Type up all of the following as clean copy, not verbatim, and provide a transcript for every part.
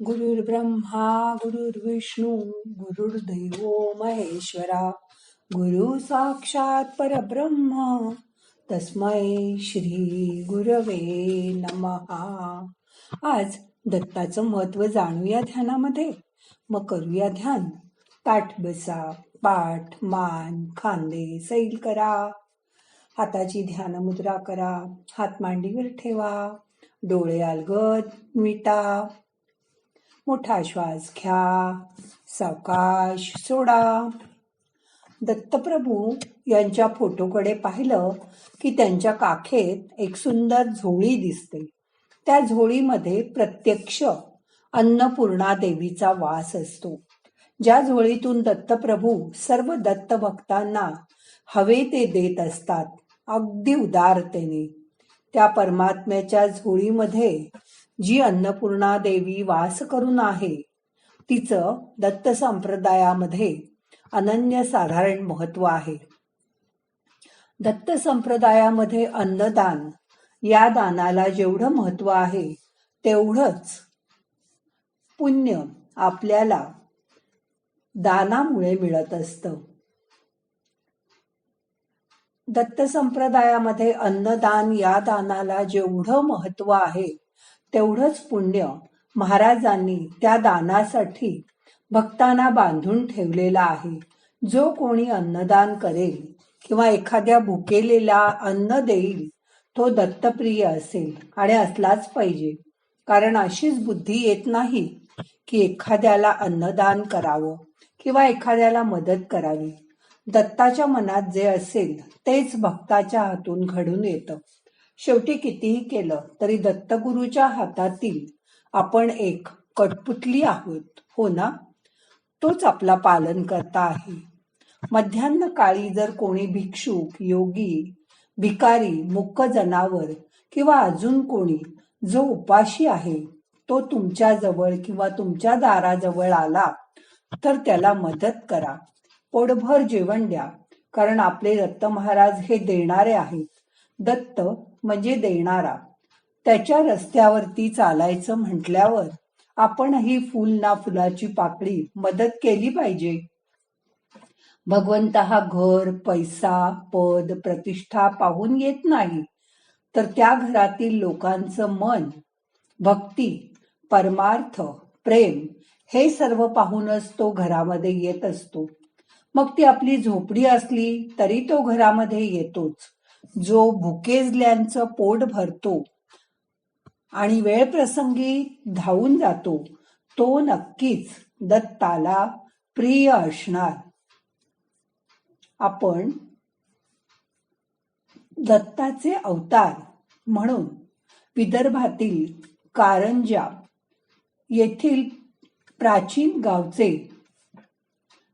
गुरुर्ब्रह्मा गुरुर्विष्णू गुरुर्दैव महेश्वरा गुरु साक्षात परब्रह्म तस्मै श्री गुरवे नमहा. आज दत्ताचं महत्व जाणूया ध्यानामध्ये. मग करूया ध्यान. ताठ बसा, पाठ मान खांदे सैल करा. हाताची ध्यान मुद्रा करा. हात मांडीवर ठेवा. डोळे अलगद मिटा. मोठा श्वास घ्या, सावकाश सोडा. दत्तप्रभू यांच्या फोटोकडे पाहिलं की त्यांच्या काखेत एक सुंदर झोळी दिसते. त्या झोळीमध्ये प्रत्यक्ष अन्नपूर्णा देवीचा वास असतो. ज्या झोळीतून दत्तप्रभू सर्व दत्त भक्तांना हवे ते देत असतात, अगदी उदारतेने. त्या परमात्म्याच्या झोळीमध्ये जी अन्नपूर्णा देवी वास करून आहे, तिचं दत्त संप्रदायामध्ये अनन्यसाधारण महत्व आहे. दत्त संप्रदायामध्ये अन्नदान या दानाला जेवढं महत्व आहे, तेवढंच पुण्य आपल्याला दानामुळे मिळत असतं. दत्त संप्रदायामध्ये अन्नदान या दानाला जेवढं महत्व आहे, तेवढंच पुण्य महाराजांनी त्या दानासाठी भक्तांना बांधून ठेवलेला आहे. जो कोणी अन्नदान करेल किंवा एखाद्या भुकेलेला अन्न देईल, तो दत्तप्रिय असेल आणि असलाच पाहिजे. कारण अशीच बुद्धी येत नाही की एखाद्याला अन्नदान करावं किंवा एखाद्याला मदत करावी. दत्ताच्या मनात जे असेल तेच भक्ताच्या हातून घडून येतं. शेवटी कितीही केलं तरी दत्तगुरूच्या हातातील आपण एक कठपुतली आहोत, हो ना? तोच आपला पालन करता आहे. मध्यान्ह काळी जर कोणी भिक्षुक, योगी, भिकारी, मुक्क जनावर किंवा अजून कोणी जो उपाशी आहे, तो तुमच्या जवळ किंवा तुमच्या दाराजवळ आला तर त्याला मदत करा. पोटभर जेवण द्या. कारण आपले दत्त महाराज हे देणारे आहेत. दत्त म्हणजे देणारा. त्याच्या रस्त्यावरती चालायचं म्हटल्यावर आपणही फुल ना फुलाची पाकळी मदत केली पाहिजे. भगवंत हा घर, पैसा, पद, प्रतिष्ठा पाहून येत नाही, तर त्या घरातील लोकांचं मन, भक्ती, परमार्थ, प्रेम हे सर्व पाहूनच तो घरामध्ये येत असतो. मग ती आपली झोपडी असली तरी तो घरामध्ये येतोच. जो भुकेजल्यांचं पोट भरतो आणि वेळ प्रसंगी धावून जातो, तो नक्कीच दत्ताला प्रिय असणार. आपण दत्ताचे अवतार म्हणून विदर्भातील कारंजा येथील प्राचीन गावचे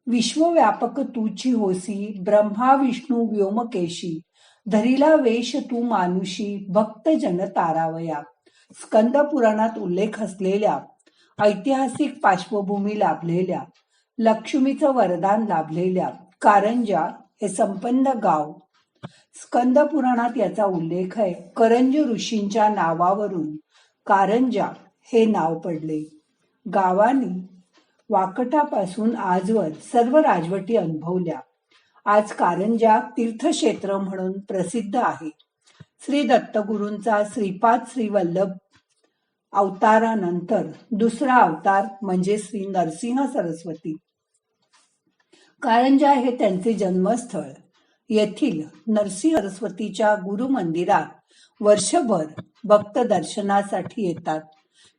विश्वव्यापक तूची होसी, ब्रह्मा विष्णू व्योमकेशी, धरिला वेश तू मानुषी, भक्त जन तारावया. स्कंद पुराणात उल्लेख असलेल्या, ऐतिहासिक पार्श्वभूमी लाभलेल्या, लक्ष्मीचं वरदान लाभलेल्या कारंजा हे संपन्न गाव. स्कंद पुराणात याचा उल्लेख आहे. करंज ऋषींच्या नावावरून कारंजा हे नाव पडले. गावानी वाकटापासून आजवर सर्व राजवटी अनुभवल्या. आज कारंजा तीर्थक्षेत्र म्हणून प्रसिद्ध आहे. श्री दत्तगुरूंचा श्रीपाद श्री वल्लभ अवतारानंतर दुसरा अवतार म्हणजे श्री नरसिंह सरस्वती. कारंजा हे त्यांचे जन्मस्थळ. येथील नरसिंह सरस्वतीच्या गुरु मंदिरात वर्षभर भक्त दर्शनासाठी येतात.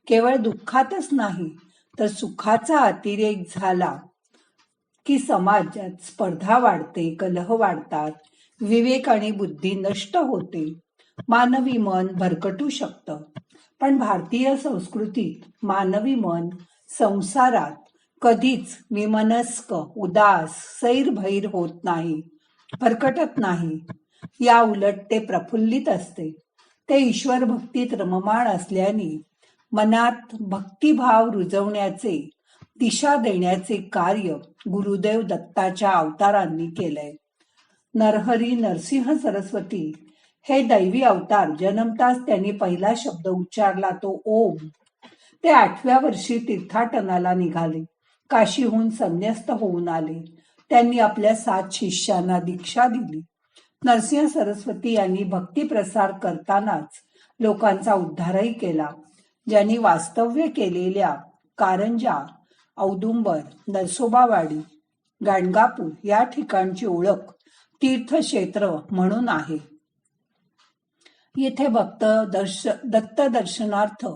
केवळ दुःखातच नाही तर सुखाचा अतिरेक झाला की समाजात स्पर्धा वाढते, कलह वाढतात, विवेक आणि बुद्धी नष्ट होते, मानवी मन भरकटू शकतं. पण भारतीय संस्कृतीत मानवी मन संसारात कधीच विमनस्क, उदास, सैरभैर होत नाही, भरकटत नाही. या उलट ते प्रफुल्लित असते. ते ईश्वर भक्तीत रममाण असल्याने मनात भक्तिभाव रुजवण्याचे, दिशा देण्याचे कार्य गुरुदेव दत्ताच्या अवतारांनी केलंय. नरहरी नरसिंह सरस्वती हे दैवी अवतार. जन्मताच त्यांनी पहिला शब्द उच्चारला तो ओम. ते 8व्या वर्षी तीर्थाटनाला निघाले. काशीहून संन्यस्त होऊन आले. त्यांनी आपल्या 7 शिष्यांना दीक्षा दिली. नरसिंह सरस्वती यांनी भक्ती प्रसार करतानाच लोकांचा उद्धारही केला. ज्यांनी वास्तव्य केलेल्या कारंजा, औदुंबर, नरसोबावाडी, गाणगापूर या ठिकाणची ओळख तीर्थक्षेत्र म्हणून आहे. येथे भक्त दत्त दर्शनार्थ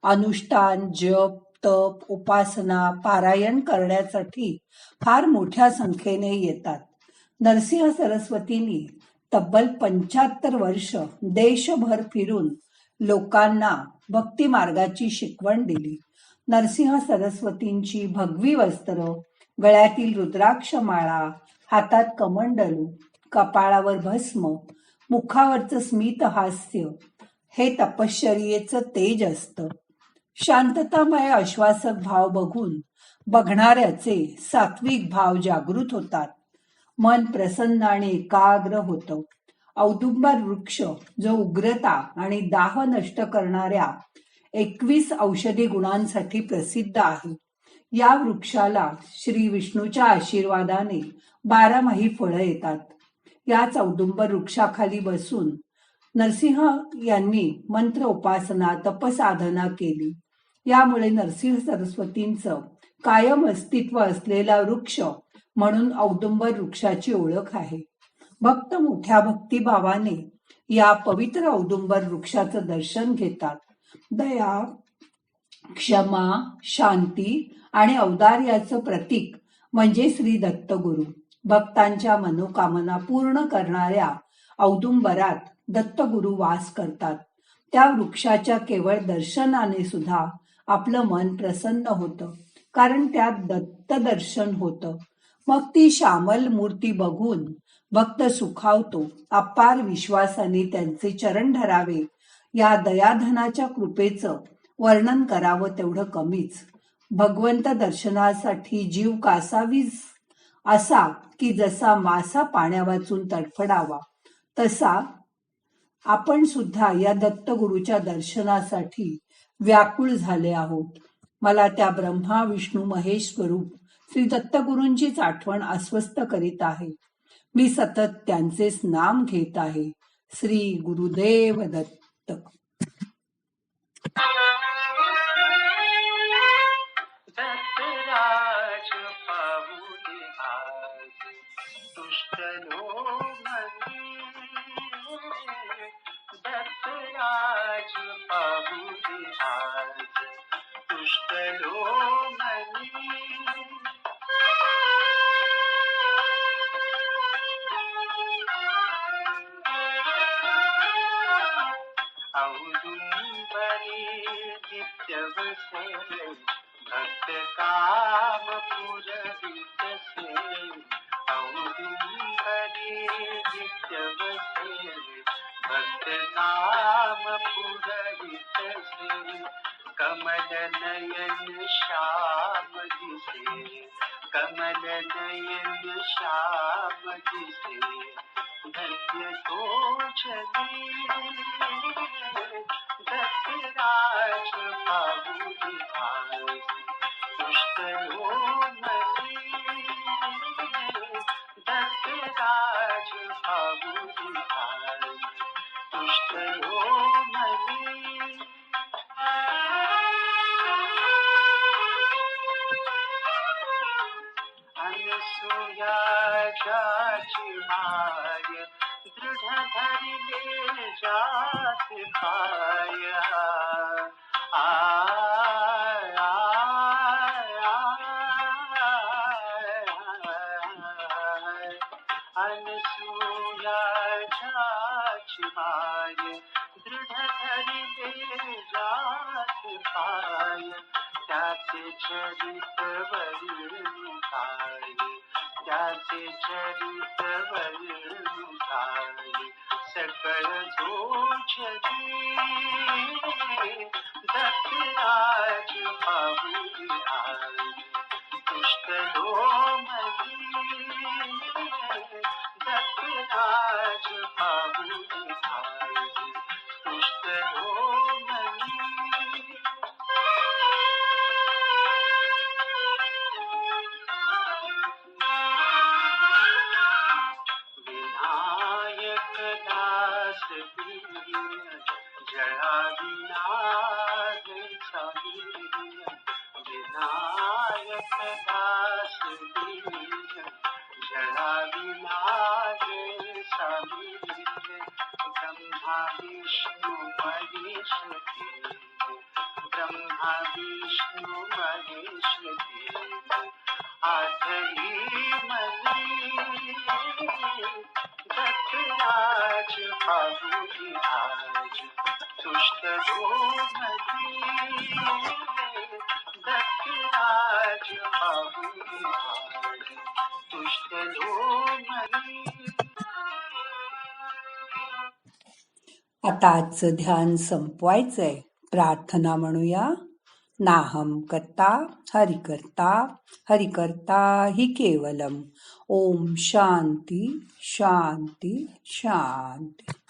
अनुष्ठान, जप, तप, उपासना, पारायण करण्यासाठी फार मोठ्या संख्येने येतात. नरसिंह सरस्वतींनी तब्बल 75 वर्ष देशभर फिरून लोकांना भक्ती मार्गाची शिकवण दिली. नरसिंह सरस्वतींची भगवी वस्त्र, गळ्यातील रुद्राक्ष माळा, हातात कमंडलू, कपाळावर भस्म, मुखावरचं स्मित हास्य हे तपश्चर्येचं तेज असतं. शांततामय आश्वासक भाव बघून बघणाऱ्याचे सात्विक भाव जागृत होतात. मन प्रसन्न आणि एकाग्र होतं. औदुंबर वृक्ष जो उग्रता आणि दाह नष्ट करणाऱ्या 21 औषधी गुणांसाठी प्रसिद्ध आहे. या वृक्षाला श्री विष्णूच्या आशीर्वादाने 12माही फळं येतात. याच औदुंबर वृक्षाखाली बसून नरसिंह यांनी मंत्र उपासना, तपसाधना केली. यामुळे नरसिंह सरस्वतींचं कायम अस्तित्व असलेला वृक्ष म्हणून औदुंबर वृक्षाची ओळख आहे. भक्त मोठ्या भक्तिभावाने या पवित्र औदुंबर वृक्षाचं दर्शन घेतात. दया, क्षमा, शांती आणि औदार्याचं प्रतीक म्हणजे श्री दत्तगुरु. भक्तांच्या मनोकामना पूर्ण करणाऱ्या औदुंबरात दत्तगुरु वास करतात. त्या वृक्षाच्या केवळ दर्शनाने सुद्धा आपलं मन प्रसन्न होतं, कारण त्यात दत्त दर्शन होतं. मग ती श्यामल मूर्ती बघून भक्त सुखावतो. अपार विश्वासाने त्यांचे चरण धरावे. या दयाधनाच्या कृपेचं वर्णन करावं तेवढं कमीच. भगवंत दर्शनासाठी जीव कासावीस असा की जसा मासा पाण्या वाचून तडफडावा, तसा आपण सुद्धा या दत्तगुरूच्या दर्शनासाठी व्याकुळ झाले आहोत. मला त्या ब्रह्मा विष्णू महेश स्वरूप श्री दत्तगुरूंचीच आठवण अस्वस्थ करीत आहे. मी सतत त्यांचेच नाम घेत आहे. श्री गुरुदेव दत्त. दत्तराज पाहुणे आज दुष्ट लोमनी, दत्तराज पाहुणे आज दुष्ट लोमनी. औदुंबरी नित्य बसे भक्त काम पुरवितसे. औदुंबरी नित्य बसे भक्त काम पुरवितसे. कमल नयन श्याम दिसे, कमल नयन श्याम दिसे. धन्य तो जनी दत्तराज पाहुणे आज दुष्ट लोमनी, दत्तराज पाहुणे आज दुष्ट लोमनी. अनसुयाची माय दृढ धरिले जात पाय. अनसुयाची माय दृढ धरिले जात पाय. त्याचे चरित वर्णू काय, त्याचे चरित वर्णू काय. सकळ जोचनी दत्तराज पाहुणे आज दुष्ट लोमनी, दत्तराज पाहुणे आज दुष्ट लोमनी. पाहिला हे सावित्रीने ब्रह्मा विष्णू महेश तीन ब्रह्मा विष्णू महेश तीन आठही मनी दत्तराज पाहुनी आज तुष्ट गोमती दत्तराज पाहुनी आज तुष्ट गोमती. आता आजचं ध्यान संपवायचंय. प्रार्थना म्हणूया. नाहम कर्ता हरिकर्ता हरिकर्ता हि केवलम. ओम शांती शांती शांती.